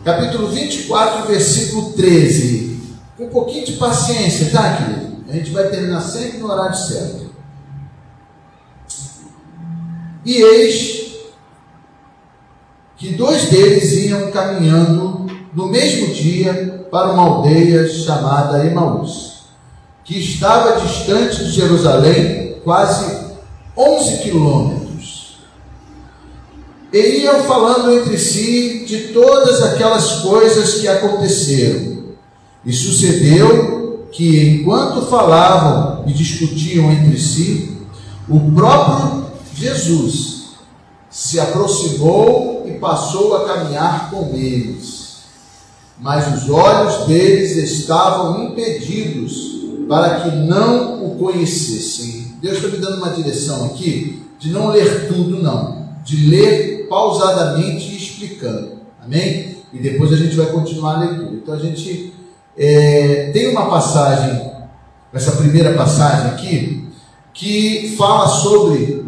capítulo 24, versículo 13. Com um pouquinho de paciência, tá, querido? A gente vai terminar sempre no horário certo. E eis que 2 deles iam caminhando no mesmo dia para uma aldeia chamada Emaús, que estava distante de Jerusalém quase 11 quilômetros. E iam falando entre si de todas aquelas coisas que aconteceram. E sucedeu que, enquanto falavam e discutiam entre si, o próprio Jesus se aproximou e passou a caminhar com eles. Mas os olhos deles estavam impedidos para que não o conhecessem. Deus está me dando uma direção aqui de não ler tudo, não. De ler pausadamente e explicando. Amém? E depois a gente vai continuar a leitura. Então a gente tem uma passagem, essa primeira passagem aqui, que fala sobre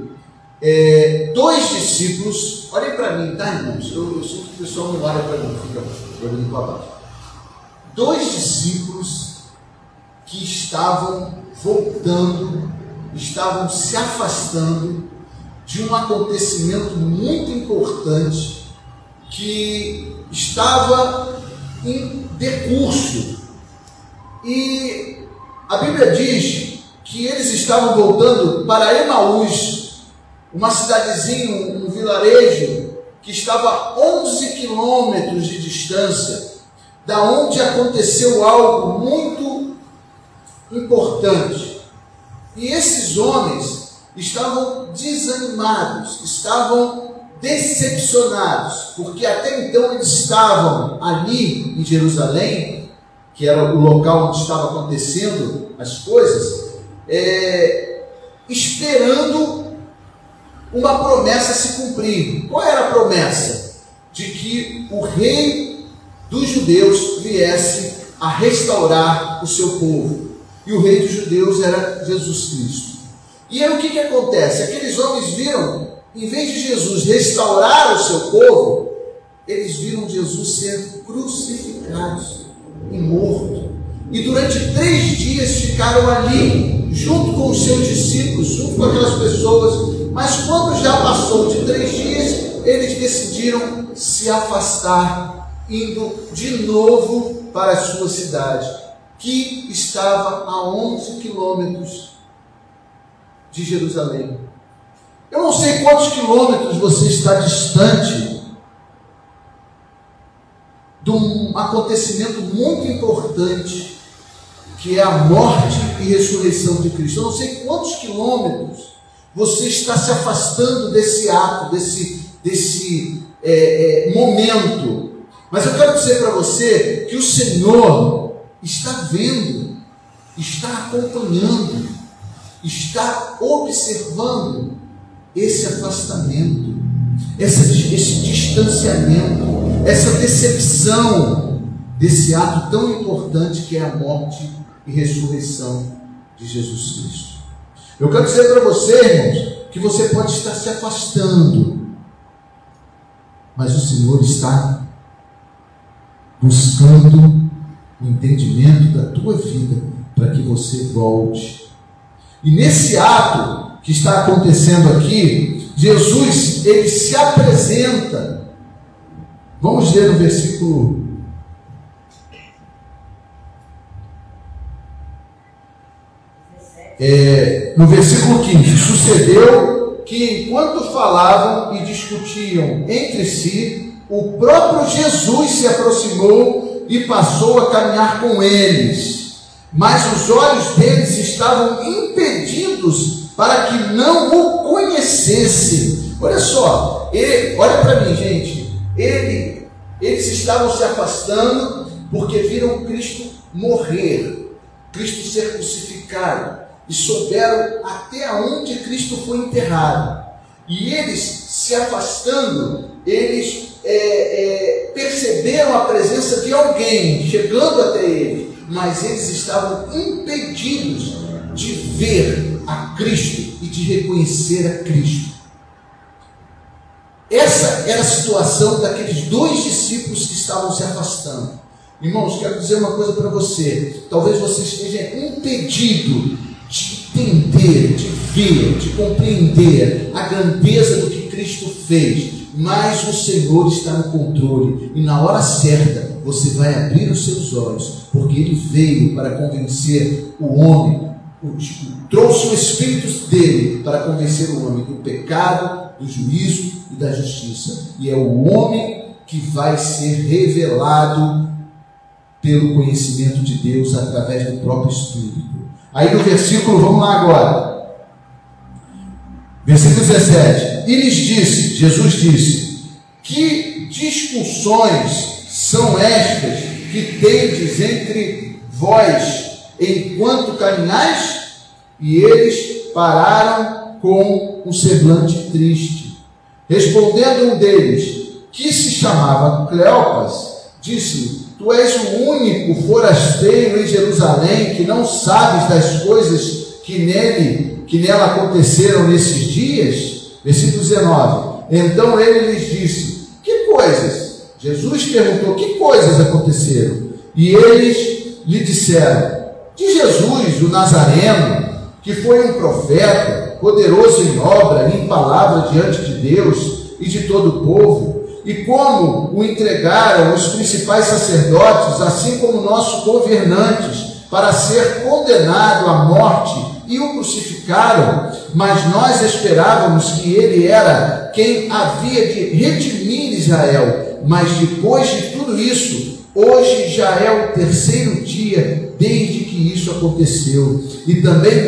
2 discípulos. Olhem para mim, tá, irmãos? Eu sinto que o pessoal não olha para mim, fica olhando para baixo. 2 discípulos que estavam voltando, estavam se afastando de um acontecimento muito importante que estava em decurso. E a Bíblia diz que eles estavam voltando para Emaús, uma cidadezinha, um vilarejo que estava a 11 quilômetros de distância, da onde aconteceu algo muito importante. E esses homens estavam desanimados, estavam decepcionados, porque até então eles estavam ali em Jerusalém, que era o local onde estava acontecendo as coisas, esperando uma promessa se cumprir. Qual era a promessa? De que o rei dos judeus viesse a restaurar o seu povo. E o rei dos judeus era Jesus Cristo. E aí o que acontece? Aqueles homens viram, em vez de Jesus restaurar o seu povo, eles viram Jesus ser crucificado e morto. E durante 3 dias ficaram ali, junto com os seus discípulos, junto com aquelas pessoas. Mas quando já passou de 3 dias, eles decidiram se afastar, indo de novo para a sua cidade, que estava a 11 quilômetros de Jerusalém. Eu não sei quantos quilômetros você está distante de um acontecimento muito importante, que é a morte e ressurreição de Cristo. Eu não sei quantos quilômetros você está se afastando desse ato, desse momento. Mas eu quero dizer para você que o Senhor está vendo, está acompanhando, está observando esse afastamento, esse distanciamento, essa decepção desse ato tão importante que é a morte e ressurreição de Jesus Cristo. Eu quero dizer para você, irmãos, que você pode estar se afastando, mas o Senhor está buscando o entendimento da tua vida para que você volte. E nesse ato que está acontecendo aqui, Jesus, ele se apresenta. Vamos ler no versículo no versículo 15. Sucedeu que, enquanto falavam e discutiam entre si, o próprio Jesus se aproximou e passou a caminhar com eles, mas os olhos deles estavam impedidos para que não o conhecessem. Olha só, olha para mim, gente, eles estavam se afastando porque viram Cristo morrer, Cristo ser crucificado, e souberam até onde Cristo foi enterrado. E eles, se afastando, eles perceberam a presença de alguém chegando até eles, mas eles estavam impedidos de ver a Cristo e de reconhecer a Cristo. Essa era a situação daqueles 2 discípulos que estavam se afastando. Irmãos, quero dizer uma coisa para você. Talvez você esteja impedido de entender, de ver, de compreender a grandeza do que Cristo fez, mas o Senhor está no controle, e na hora certa você vai abrir os seus olhos, porque Ele veio para convencer o homem, trouxe o Espírito dele para convencer o homem do pecado, do juízo e da justiça, e é o homem que vai ser revelado pelo conhecimento de Deus através do próprio Espírito. Aí no versículo, vamos lá agora, versículo 17, e lhes disse, Jesus disse, que discussões são estas que tendes entre vós enquanto caminhais? E eles pararam com um semblante triste. Respondendo um deles, que se chamava Cleopas, disse-lhe, tu és o único forasteiro em Jerusalém que não sabes das coisas que nela aconteceram nesses dias? Versículo 19. Então ele lhes disse, que coisas? Jesus perguntou, que coisas aconteceram? E eles lhe disseram, de Jesus, o Nazareno, que foi um profeta, poderoso em obra e em palavra diante de Deus e de todo o povo, e como o entregaram os principais sacerdotes, assim como nossos governantes, para ser condenado à morte, e o crucificaram, mas nós esperávamos que ele era quem havia de redimir Israel. Mas depois de tudo isso, hoje já é o 3º dia desde que isso aconteceu, e também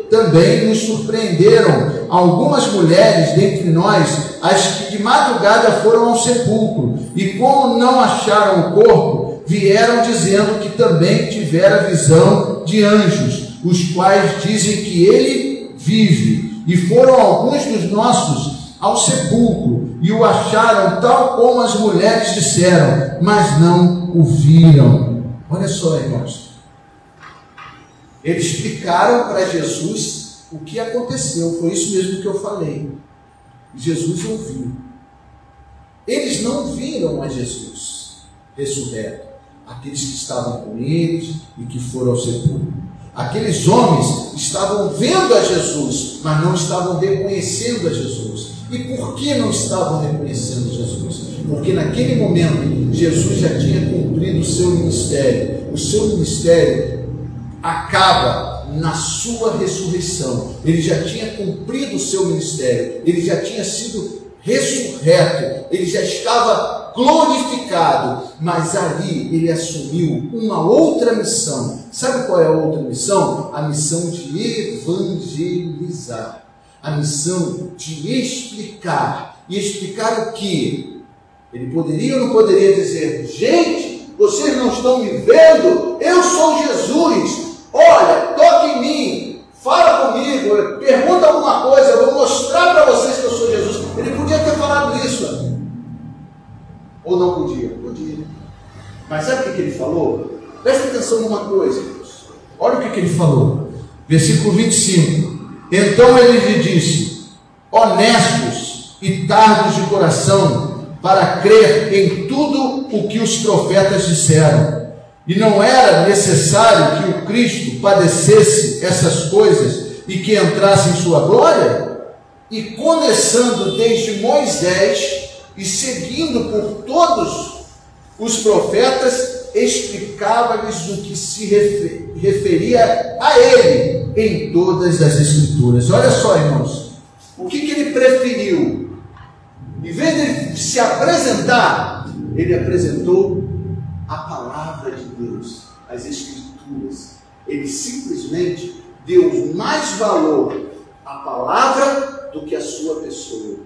também nos surpreenderam algumas mulheres dentre nós, as que de madrugada foram ao sepulcro, e como não acharam o corpo, vieram dizendo que também tivera visão de anjos, os quais dizem que ele vive. E foram alguns dos nossos ao sepulcro, e o acharam tal como as mulheres disseram, mas não o viram. Olha só, irmãos. Eles explicaram para Jesus o que aconteceu. Foi isso mesmo que eu falei. Jesus ouviu. Eles não viram a Jesus ressurreto. Aqueles que estavam com eles e que foram ao sepulcro. Aqueles homens estavam vendo a Jesus, mas não estavam reconhecendo a Jesus. E por que não estavam reconhecendo Jesus? Porque naquele momento Jesus já tinha cumprido o seu ministério. O seu ministério acaba na sua ressurreição. Ele já tinha cumprido o seu ministério. Ele já tinha sido ressurreto. Ele já estava glorificado. Mas ali ele assumiu uma outra missão. Sabe qual é a outra missão? A missão de evangelizar. A missão de explicar. E explicar o quê? Ele poderia ou não poderia dizer, gente, vocês não estão me vendo? Eu sou Jesus. Olha, toque em mim, fala comigo, pergunta alguma coisa, eu vou mostrar para vocês que eu sou Jesus. Ele podia ter falado isso. Ou não podia? Podia. Mas sabe o que ele falou? Presta atenção numa coisa. Olha o que ele falou. Versículo 25. Então ele lhe disse, honestos e tardos de coração, para crer em tudo o que os profetas disseram. E não era necessário que o Cristo padecesse essas coisas e que entrasse em sua glória? E começando desde Moisés e seguindo por todos os profetas, explicava-lhes o que se referia a ele em todas as Escrituras. Olha só, irmãos, o que ele preferiu? Em vez de se apresentar, ele apresentou a palavra de Deus, as Escrituras. Ele simplesmente deu mais valor à palavra do que à sua pessoa.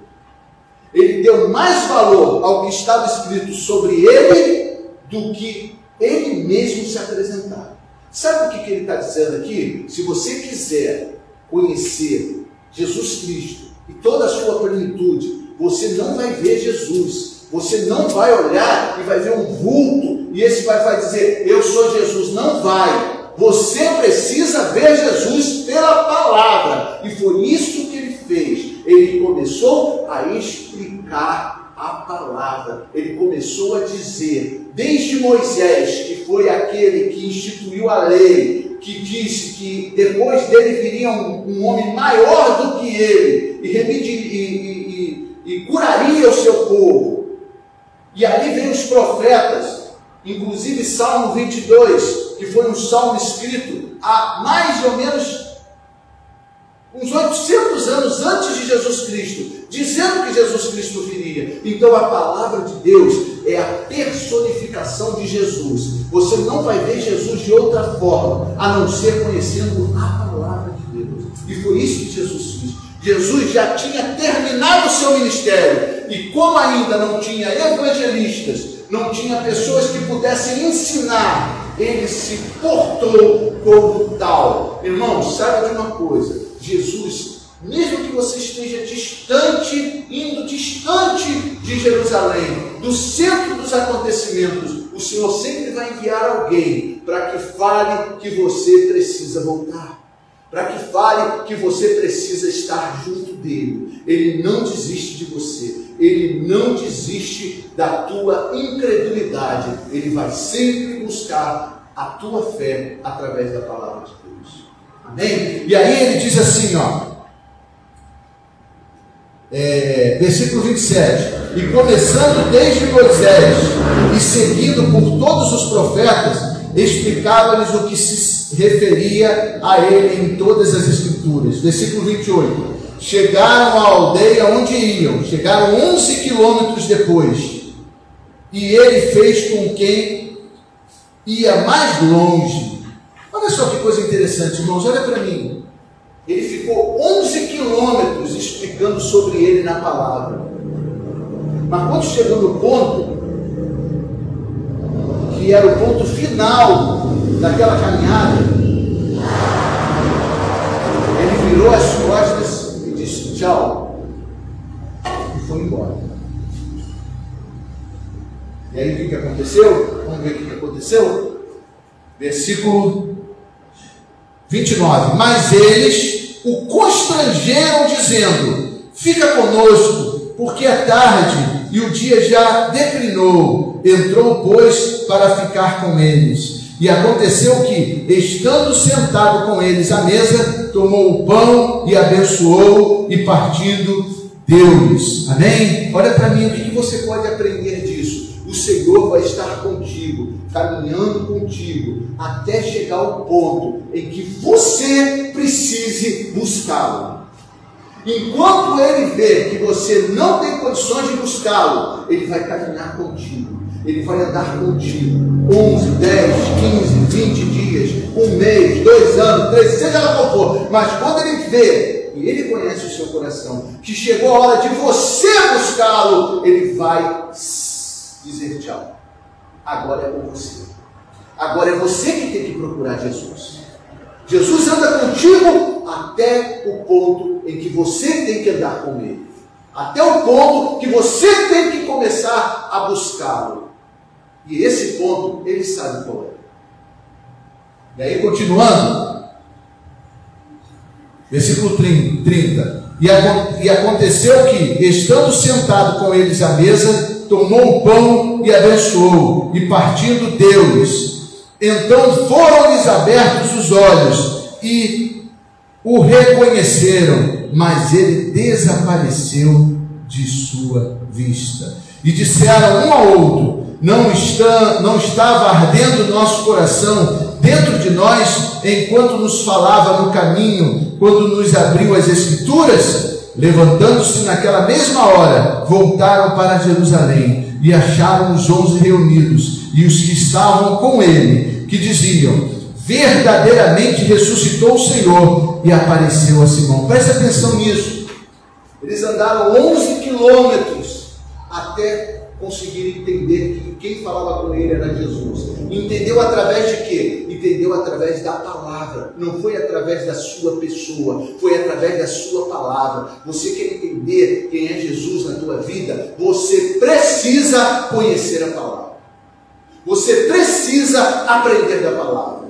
Ele deu mais valor ao que estava escrito sobre ele do que ele mesmo se apresentar. Sabe o que ele está dizendo aqui? Se você quiser conhecer Jesus Cristo e toda a sua plenitude, você não vai ver Jesus. Você não vai olhar e vai ver um vulto e esse vai dizer, eu sou Jesus. Não vai. Você precisa ver Jesus pela palavra. E foi isso que ele fez. Ele começou a explicar a palavra. Ele começou a dizer, desde Moisés, que foi aquele que instituiu a lei, que disse que depois dele viria um homem maior do que ele, e curaria o seu povo. E ali vem os profetas, inclusive Salmo 22, que foi um salmo escrito há mais ou menos uns 800 anos antes de Jesus Cristo, dizendo que Jesus Cristo viria. Então a palavra de Deus é a personificação de Jesus. Você não vai ver Jesus de outra forma, a não ser conhecendo a palavra de Deus. E foi isso que Jesus fez. Jesus já tinha terminado o seu ministério, e como ainda não tinha evangelistas, não tinha pessoas que pudessem ensinar, ele se portou como tal. Irmão, saiba de uma coisa: Jesus, mesmo que você esteja distante, indo distante de Jerusalém, do centro dos acontecimentos, o Senhor sempre vai enviar alguém para que fale que você precisa voltar, para que fale que você precisa estar junto dele. Ele não desiste de você, ele não desiste da tua incredulidade, ele vai sempre buscar a tua fé através da palavra de Deus. Amém? E aí ele diz assim, versículo 27, e começando desde Moisés e seguindo por todos os profetas, explicava-lhes o que se referia a ele em todas as escrituras. Versículo 28, chegaram à aldeia onde iam, chegaram 11 quilômetros depois, e ele fez com quem ia mais longe. Olha só que coisa interessante, irmãos, olha para mim. Ele ficou 11 quilômetros explicando sobre ele na palavra. Mas quando chegou no ponto, que era o ponto final daquela caminhada, ele virou as costas e disse tchau, e foi embora. E aí o que aconteceu? Vamos ver o que aconteceu? Versículo 29, mas eles o constrangeram dizendo, fica conosco, porque é tarde e o dia já declinou. Entrou, pois, para ficar com eles. E aconteceu que, estando sentado com eles à mesa, tomou o pão e abençoou, e partindo, deu-lhes. Amém? Olha para mim, o que você pode aprender disso? O Senhor vai estar contigo, caminhando contigo, até chegar ao ponto em que você precise buscá-lo. Enquanto Ele vê que você não tem condições de buscá-lo, Ele vai caminhar contigo, Ele vai andar contigo, 11, 10, 15, 20 dias, um mês, 2 anos, 3, seja lá qual for, mas quando Ele vê, e Ele conhece o seu coração, que chegou a hora de você buscá-lo, Ele vai dizer tchau. Agora é com você. Agora é você que tem que procurar Jesus. Jesus anda contigo até o ponto em que você tem que andar com Ele. Até o ponto que você tem que começar a buscá-lo. E esse ponto, Ele sabe qual é. E aí, continuando, versículo 30. E aconteceu que, estando sentado com eles à mesa, tomou o pão e abençoou, e partindo deu-lhes. Então foram-lhes abertos os olhos, e o reconheceram, mas ele desapareceu de sua vista. E disseram um ao outro, não estava ardendo nosso coração dentro de nós, enquanto nos falava no caminho, quando nos abriu as Escrituras? Levantando-se naquela mesma hora, voltaram para Jerusalém, e acharam os 11 reunidos, e os que estavam com ele, que diziam, verdadeiramente ressuscitou o Senhor, e apareceu a Simão. Preste atenção nisso. Eles andaram 11 quilômetros, até conseguir entender que quem falava com ele era Jesus. Entendeu através de quê? Entendeu através da palavra. Não foi através da sua pessoa, foi através da sua palavra. Você quer entender quem é Jesus na tua vida? Você precisa conhecer a palavra. Você precisa aprender da palavra.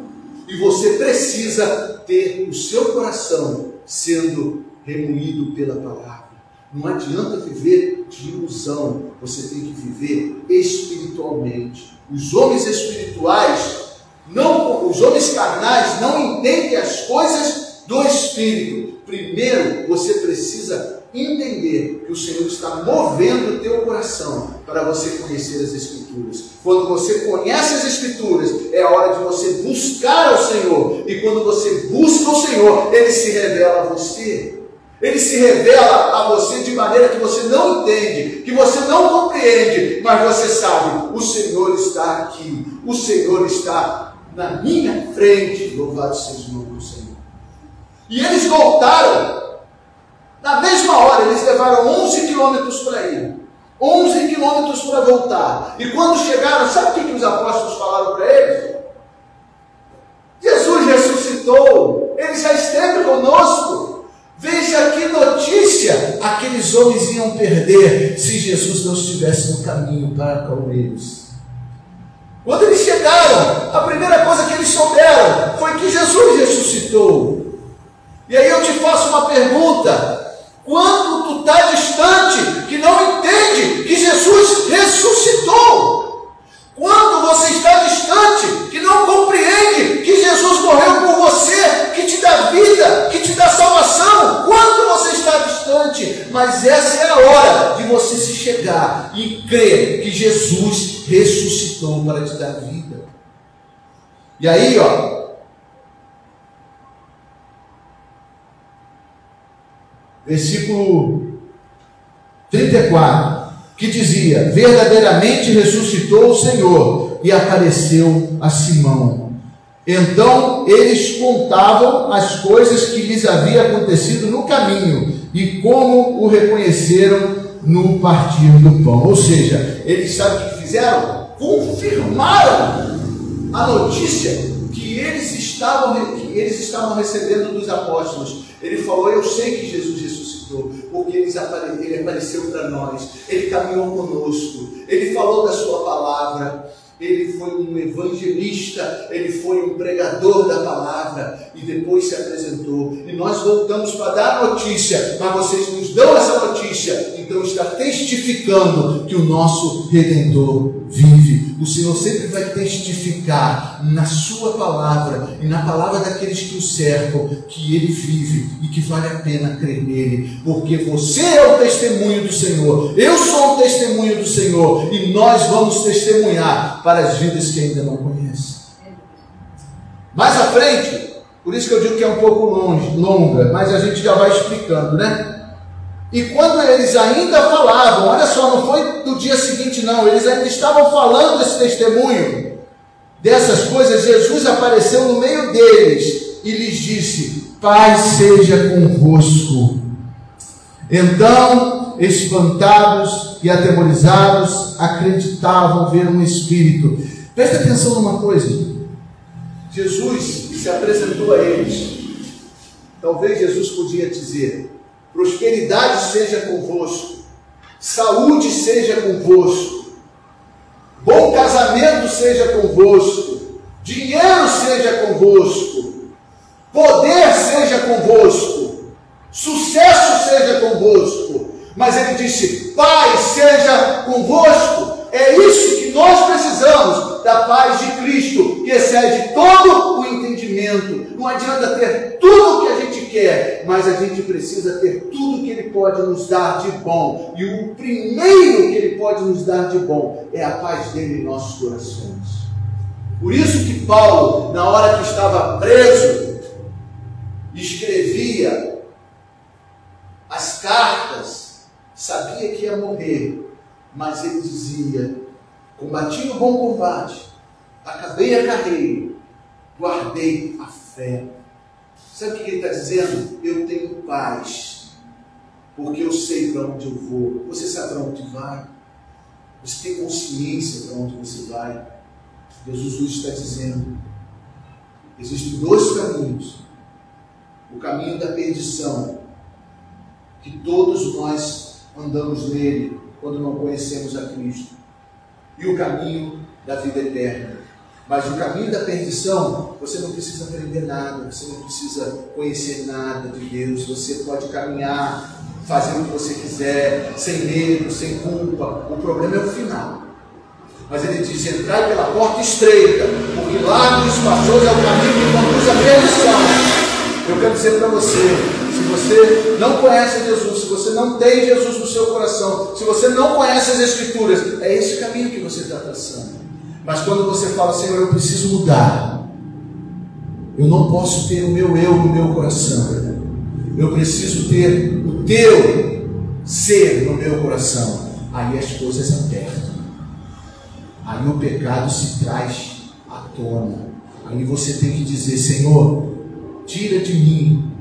E você precisa ter o seu coração sendo remoído pela palavra. Não adianta viver de ilusão, você tem que viver espiritualmente. Os homens espirituais, os homens carnais não entendem as coisas do Espírito. Primeiro, você precisa entender que o Senhor está movendo o teu coração para você conhecer as Escrituras. Quando você conhece as Escrituras, é a hora de você buscar ao Senhor. E quando você busca o Senhor, Ele se revela a você. Ele se revela a você de maneira que você não entende, que você não compreende, mas você sabe, o Senhor está aqui, o Senhor está na minha frente. Louvado seja o nome do Senhor. E eles voltaram. Na mesma hora, eles levaram 11 quilômetros para ir, 11 quilômetros para voltar. E quando chegaram, sabe o que os apóstolos falaram para eles? Jesus ressuscitou, Ele já esteve conosco. Veja que notícia aqueles homens iam perder se Jesus não estivesse no caminho para com eles. Quando eles chegaram, a primeira coisa que eles souberam foi que Jesus ressuscitou. E aí eu te faço uma pergunta: quanto tu está distante que não entende que Jesus ressuscitou? Quando você está distante que não compreende que Jesus morreu por você, que te dá vida, que te dá salvação? Quanto você está distante? Mas essa é a hora de você se chegar e crer que Jesus ressuscitou para te dar vida. E aí, versículo 34, que dizia: verdadeiramente ressuscitou o Senhor e apareceu a Simão. Então eles contavam as coisas que lhes havia acontecido no caminho e como o reconheceram no partir do pão. Ou seja, eles sabem o que fizeram? Confirmaram a notícia que eles estavam recebendo dos apóstolos. Ele falou: eu sei que Jesus ressuscitou, porque ele apareceu para nós, ele caminhou conosco, ele falou da sua palavra, ele foi um evangelista, ele foi um pregador da palavra e depois se apresentou. E nós voltamos para dar a notícia, mas vocês nos dão essa notícia, então está testificando que o nosso Redentor vive. O Senhor sempre vai testificar na sua palavra e na palavra daqueles que o cercam que Ele vive e que vale a pena crer nele, porque você é o testemunho do Senhor, eu sou o testemunho do Senhor, e nós vamos testemunhar para as vidas que ainda não conhecem. Mais à frente, por isso que eu digo que é um pouco longa, mas a gente já vai explicando, né? E quando eles ainda falavam, olha só, não foi do dia seguinte não, eles ainda estavam falando esse testemunho dessas coisas, Jesus apareceu no meio deles e lhes disse: paz seja convosco. Então, espantados e atemorizados, acreditavam ver um espírito. Presta atenção numa coisa: Jesus se apresentou a eles. Talvez Jesus podia dizer: prosperidade seja convosco, saúde seja convosco, bom casamento seja convosco, dinheiro seja convosco, poder seja convosco, sucesso seja convosco. Mas ele disse: paz seja convosco. É isso que nós precisamos, da paz de Cristo, que excede todo o entendimento. Não adianta ter tudo o que a gente quer, mas a gente precisa ter tudo que Ele pode nos dar de bom. E o primeiro que Ele pode nos dar de bom é a paz dele em nossos corações. Por isso que Paulo, na hora que estava preso, escrevia as cartas, sabia que ia morrer, mas ele dizia: combati o bom combate, acabei a carreira, guardei a fé. Sabe o que ele está dizendo? Eu tenho paz, porque eu sei para onde eu vou. Você sabe para onde vai? Você tem consciência para onde você vai? Jesus está dizendo: existem dois caminhos. O caminho da perdição, que todos nós andamos nele quando não conhecemos a Cristo, e o caminho da vida eterna. Mas o caminho da perdição, você não precisa aprender nada, você não precisa conhecer nada de Deus, você pode caminhar fazer o que você quiser, sem medo, sem culpa. O problema é o final. Mas ele diz: entrai pela porta estreita, porque largo e espaçoso é o caminho que conduz à perdição. Eu quero dizer para você, se você não conhece Jesus, se você não tem Jesus no seu coração, se você não conhece as Escrituras, é esse caminho que você está traçando. Mas quando você fala: Senhor, eu preciso mudar, eu não posso ter o meu eu no meu coração, eu preciso ter o teu ser no meu coração, aí as coisas apertam, aí o pecado se traz à tona, aí você tem que dizer: Senhor, tira de mim,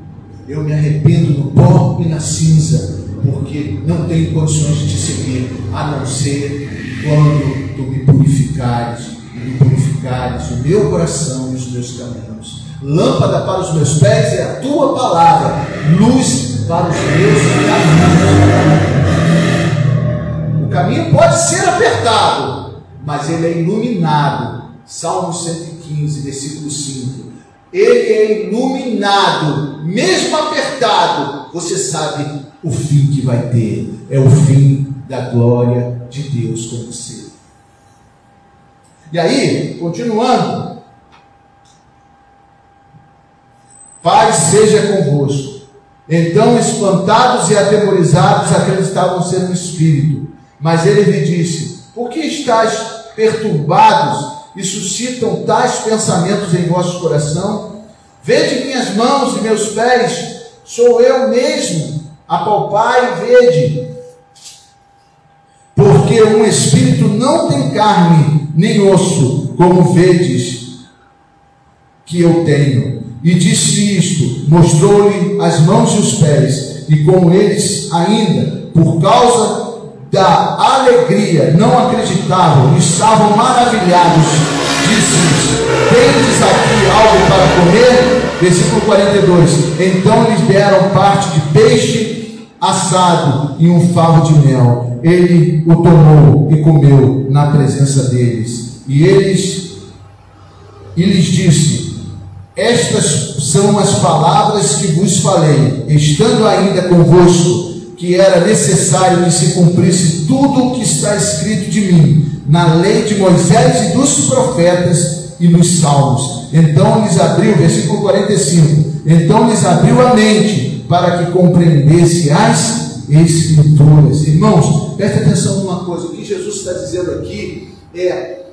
eu me arrependo no pó e na cinza, porque não tenho condições de te seguir, a não ser quando tu me purificares, o meu coração e os meus caminhos. Lâmpada para os meus pés é a tua palavra, luz para os meus caminhos. O caminho pode ser apertado, mas ele é iluminado. Salmo 115, versículo 5. Ele é iluminado, mesmo apertado, você sabe o fim que vai ter, é o fim da glória de Deus com você. E aí, continuando, paz seja convosco. Então, espantados e atemorizados, acreditavam ser um espírito, mas ele lhe disse: por que estáis perturbados e suscitam tais pensamentos em vosso coração? Vede minhas mãos e meus pés, sou eu mesmo, apalpai e vede. Porque um espírito não tem carne nem osso, como vedes que eu tenho. E disse isto, mostrou-lhe as mãos e os pés, e como eles ainda, por causa da alegria, não acreditavam, estavam maravilhados, disse-lhes: tendes aqui algo para comer? Versículo 42. Então lhes deram parte de peixe assado e um favo de mel. Ele o tomou e comeu na presença deles. E lhes disse: estas são as palavras que vos falei, estando ainda convosco, que era necessário que se cumprisse tudo o que está escrito de mim, na lei de Moisés e dos profetas e nos salmos. Então lhes abriu, versículo 45, então lhes abriu a mente, para que compreendesse as Escrituras. Irmãos, preste atenção numa coisa, o que Jesus está dizendo aqui é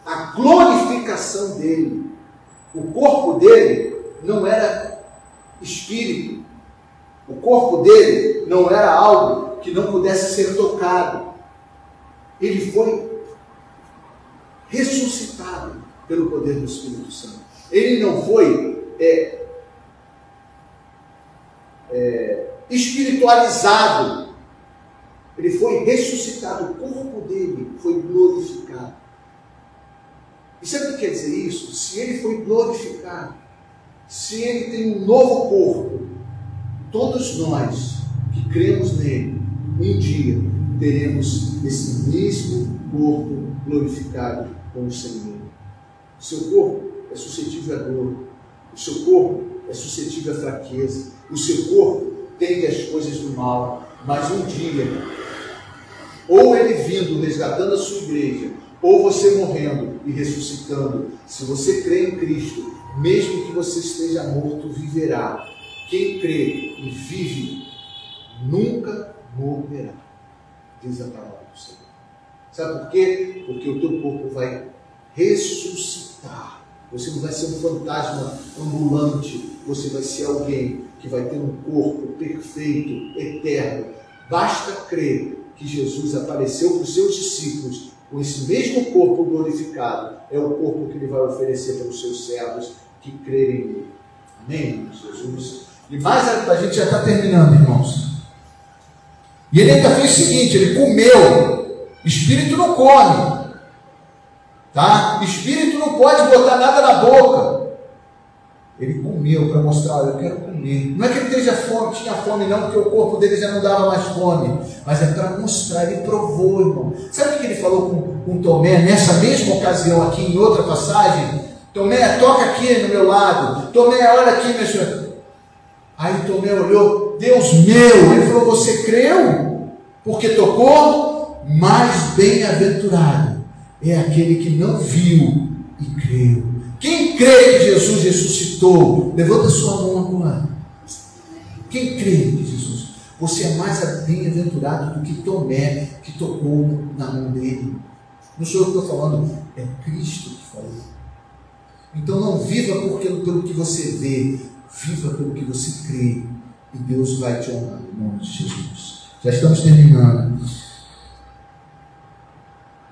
a glorificação dele. O corpo dele não era espírito, o corpo dele não era algo que não pudesse ser tocado. Ele foi ressuscitado pelo poder do Espírito Santo. Ele não foi espiritualizado. Ele foi ressuscitado. O corpo dele foi glorificado. E sabe o que quer dizer isso? Se ele foi glorificado, se ele tem um novo corpo, todos nós que cremos nele, um dia teremos esse mesmo corpo glorificado com o Senhor. O seu corpo é suscetível à dor, o seu corpo é suscetível à fraqueza, o seu corpo tende às coisas do mal, mas um dia, ou ele vindo, resgatando a sua igreja, ou você morrendo e ressuscitando, se você crê em Cristo, mesmo que você esteja morto, viverá. Quem crê e vive nunca morrerá, diz a palavra do Senhor. Sabe por quê? Porque o teu corpo vai ressuscitar. Você não vai ser um fantasma ambulante, você vai ser alguém que vai ter um corpo perfeito, eterno. Basta crer que Jesus apareceu para os seus discípulos com esse mesmo corpo glorificado. É o corpo que ele vai oferecer para os seus servos que crerem nele. Amém, Jesus? E mais, a gente já está terminando, irmãos. E ele ainda fez o seguinte, ele comeu. Espírito não come. Tá? Espírito não pode botar nada na boca. Ele comeu para mostrar: olha, eu quero comer. Não é que ele tinha fome não, porque o corpo dele já não dava mais fome. Mas é para mostrar, ele provou, irmão. Sabe o que ele falou com Tomé nessa mesma ocasião aqui, em outra passagem? Tomé, toca aqui no meu lado. Tomé, olha aqui, meu senhor. Aí Tomé olhou: Deus meu. Ele falou, você creu? Porque tocou? Mais bem-aventurado é aquele que não viu e creu. Quem crê que Jesus ressuscitou? Levanta sua mão agora. Quem crê que Jesus? Você é mais bem-aventurado do que Tomé, que tocou na mão dele. Não sou eu que estou falando, é Cristo que falou. Então não viva pelo que você vê, viva pelo que você crê. E Deus vai te honrar em nome de Jesus. Já estamos terminando.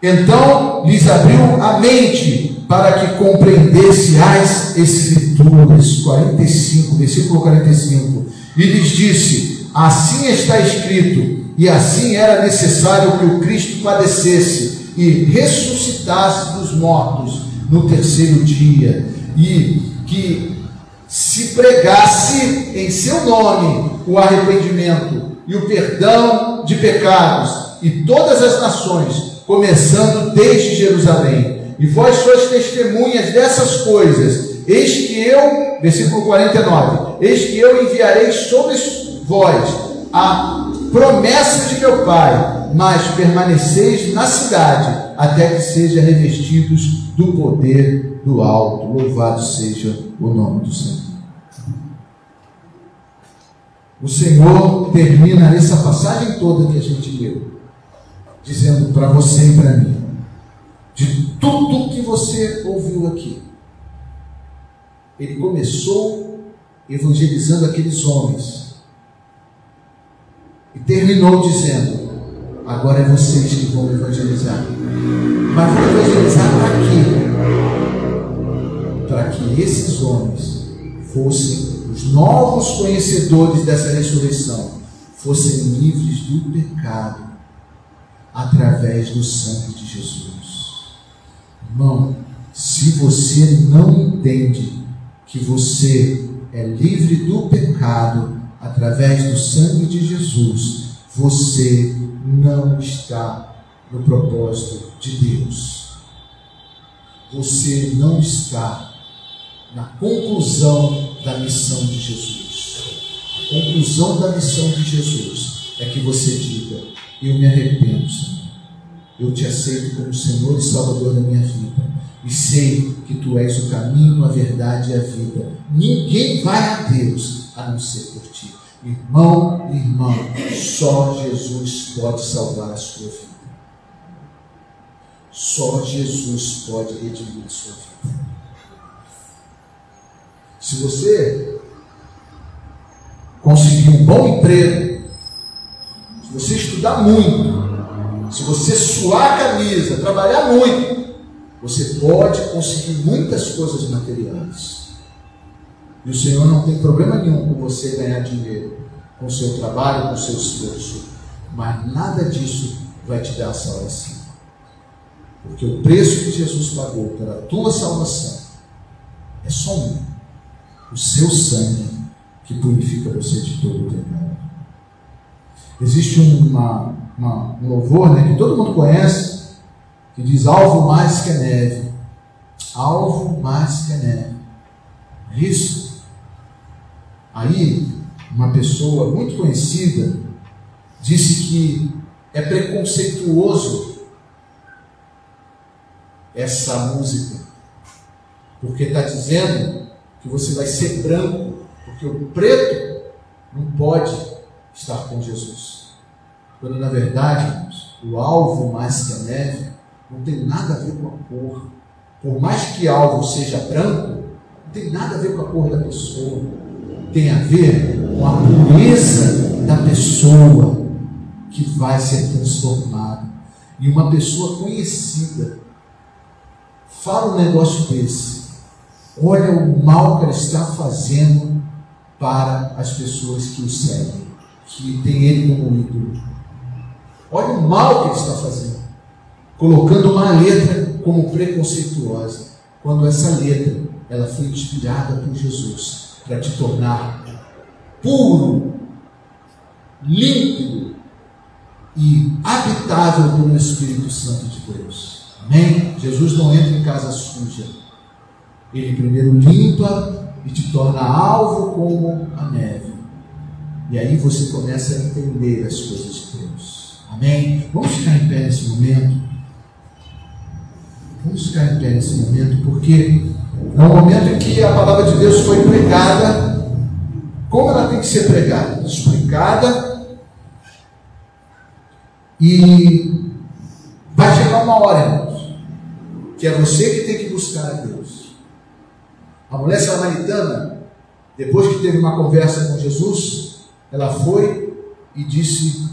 Então lhes abriu a mente para que compreendesse as Escrituras. 45, versículo 45. E lhes disse: assim está escrito, e assim era necessário que o Cristo padecesse e ressuscitasse dos mortos no terceiro dia, e que se pregasse em seu nome o arrependimento e o perdão de pecados e todas as nações, começando desde Jerusalém. E vós sois testemunhas dessas coisas. Eis que eu, versículo 49, eis que eu enviarei sobre vós a promessa de meu Pai, mas permaneceis na cidade, até que sejam revestidos do poder do alto. Louvado seja o nome do Senhor. O Senhor termina essa passagem toda que a gente leu, dizendo para você e para mim, de tudo que você ouviu aqui, Ele começou evangelizando aqueles homens e terminou dizendo: agora é vocês que vão evangelizar. Mas vão evangelizar para quê? Para que esses homens fossem os novos conhecedores dessa ressurreição, fossem livres do pecado através do sangue de Jesus. Irmão, se você não entende que você é livre do pecado através do sangue de Jesus, você não está no propósito de Deus. Você não está na conclusão da missão de Jesus. A conclusão da missão de Jesus é que você diga: eu me arrependo, Senhor. Eu te aceito como Senhor e Salvador da minha vida. E sei que Tu és o caminho, a verdade e a vida. Ninguém vai a Deus a não ser por Ti. Irmão, irmão, só Jesus pode salvar a sua vida. Só Jesus pode redimir a sua vida. Se você conseguir um bom emprego, se você estudar muito, se você suar a camisa, trabalhar muito, você pode conseguir muitas coisas materiais. E o Senhor não tem problema nenhum com você ganhar dinheiro, com o seu trabalho, com o seu esforço. Mas nada disso vai te dar a salvação. Porque o preço que Jesus pagou pela tua salvação é só um: o seu sangue, que purifica você de todo o pecado. Existe um louvor, né, que todo mundo conhece, que diz: alvo mais que a neve. Alvo mais que a neve. Isso. Aí, uma pessoa muito conhecida disse que é preconceituoso essa música, porque está dizendo que você vai ser branco, porque o preto não pode estar com Jesus. Quando na verdade, irmãos, o alvo mais que a neve não tem nada a ver com a cor. Por mais que alvo seja branco, não tem nada a ver com a cor da pessoa. Tem a ver com a pureza da pessoa que vai ser transformada. E uma pessoa conhecida fala um negócio desse, olha o mal que ela está fazendo para as pessoas que o seguem, que tem ele como ídolo. Olha o mal que ele está fazendo, colocando uma letra como preconceituosa, quando essa letra ela foi inspirada por Jesus para te tornar puro, límpido e habitável pelo Espírito Santo de Deus. Amém? Jesus não entra em casa suja. Ele primeiro limpa e te torna alvo como a neve. E aí você começa a entender as coisas de Deus. Amém? Vamos ficar em pé nesse momento. Vamos ficar em pé nesse momento, porque é um momento em que a palavra de Deus foi pregada, como ela tem que ser pregada, explicada, e vai chegar uma hora, irmãos, que é você que tem que buscar a Deus. A mulher samaritana, depois que teve uma conversa com Jesus, ela foi e disse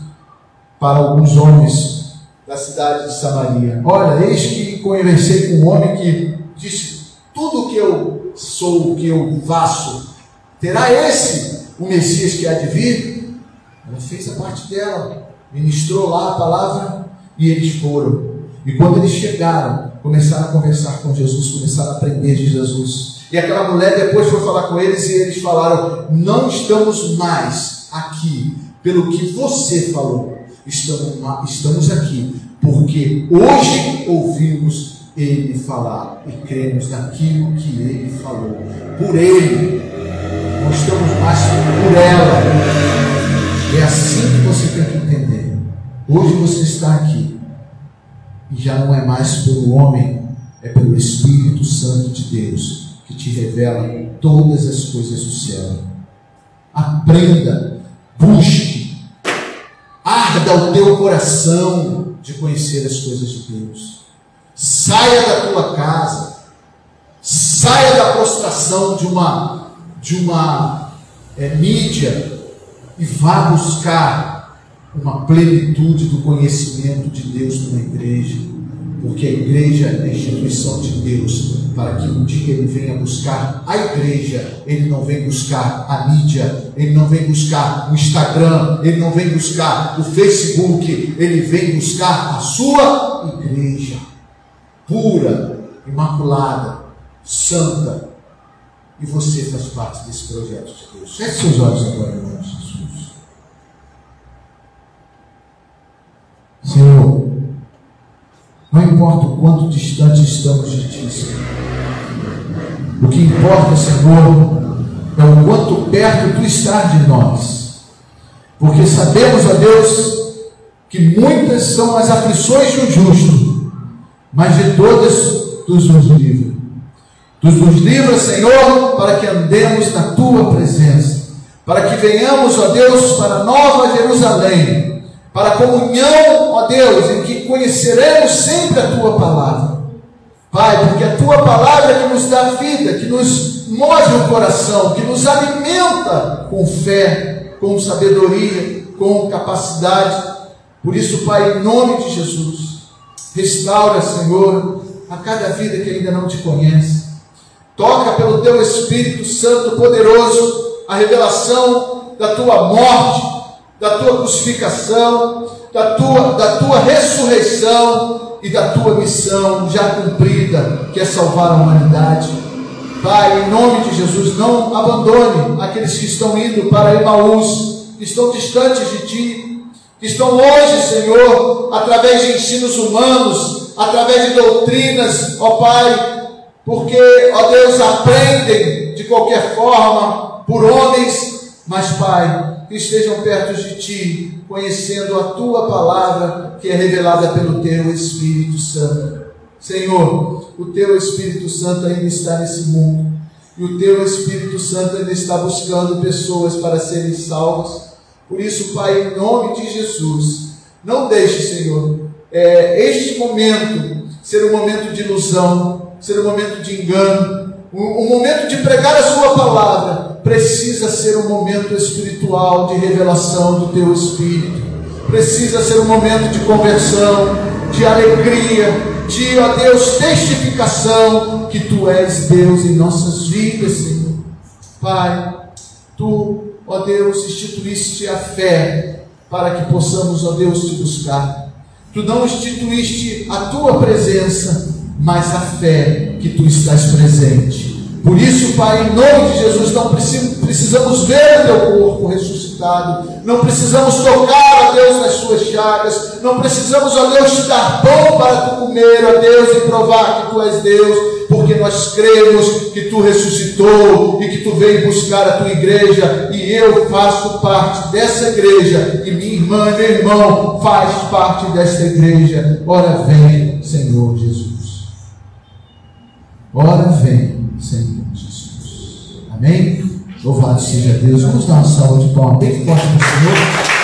para alguns homens da cidade de Samaria: olha, eis que conversei com um homem que disse: tudo o que eu sou, o que eu faço, terá esse o Messias que há de vir? Ela fez a parte dela, ministrou lá a palavra, e eles foram. E quando eles chegaram, começaram a conversar com Jesus, começaram a aprender de Jesus. E aquela mulher depois foi falar com eles, e eles falaram: não estamos mais aqui pelo que você falou, estamos aqui porque hoje ouvimos ele falar e cremos naquilo que ele falou. Por ele, não estamos mais por ela. É assim que você tem que entender. Hoje você está aqui e já não é mais pelo homem, é pelo Espírito Santo de Deus que te revela todas as coisas do céu. Aprenda, busque, arda o teu coração de conhecer as coisas de Deus. Saia da tua casa, saia da prostração de uma mídia e vá buscar uma plenitude do conhecimento de Deus numa igreja, porque a igreja é a instituição de Deus, para que um dia ele venha buscar a igreja. Ele não vem buscar a mídia, ele não vem buscar o Instagram, ele não vem buscar o Facebook, ele vem buscar a sua igreja, pura, imaculada, santa. E você faz parte desse projeto de Deus. Feche seus olhos agora, em nome de Jesus. Senhor, não importa o quanto distante estamos de Ti, Senhor. O que importa, Senhor, é o quanto perto Tu estás de nós. Porque sabemos, ó Deus, que muitas são as aflições do justo, mas de todas Tu nos livra. Tu nos livra, Senhor, para que andemos na Tua presença, para que venhamos, ó Deus, para Nova Jerusalém, para a comunhão, ó Deus, em que conheceremos sempre a Tua palavra. Pai, porque a Tua palavra é que nos dá vida, que nos move o coração, que nos alimenta com fé, com sabedoria, com capacidade. Por isso, Pai, em nome de Jesus, restaura, Senhor, a cada vida que ainda não Te conhece. Toca pelo Teu Espírito Santo poderoso a revelação da Tua morte, da Tua crucificação, da tua ressurreição e da Tua missão já cumprida, que é salvar a humanidade. Pai, em nome de Jesus, não abandone aqueles que estão indo para Emaús, que estão distantes de Ti, que estão longe, Senhor, através de ensinos humanos, através de doutrinas, ó Pai, porque, ó Deus, aprendem de qualquer forma por homens, mas, Pai, que estejam perto de Ti, conhecendo a Tua palavra, que é revelada pelo Teu Espírito Santo. Senhor, o Teu Espírito Santo ainda está nesse mundo, e o Teu Espírito Santo ainda está buscando pessoas para serem salvas. Por isso, Pai, em nome de Jesus, não deixe, Senhor, este momento ser um momento de ilusão, ser um momento de engano, um momento de pregar a Sua palavra. Precisa ser um momento espiritual de revelação do Teu Espírito, precisa ser um momento de conversão, de alegria, de, ó Deus, testificação que Tu és Deus em nossas vidas, Senhor. Pai, Tu, ó Deus, instituíste a fé para que possamos, ó Deus, Te buscar. Tu não instituíste a Tua presença, mas a fé que Tu estás presente. Por isso, Pai, em nome de Jesus, não precisamos ver o Teu corpo ressuscitado, não precisamos tocar, ó Deus, nas Suas chagas, não precisamos, ó Deus, Te dar pão para Tu comer, ó Deus, e provar que Tu és Deus. porque nós cremos que Tu ressuscitou e que Tu veio buscar a Tua igreja, e eu faço parte dessa igreja, e minha irmã e meu irmão faz parte desta igreja. Ora vem, Senhor Jesus. Ora vem, Senhor Jesus. Amém? Louvado seja Deus. Vamos dar uma salva de palmas bem forte para o Senhor.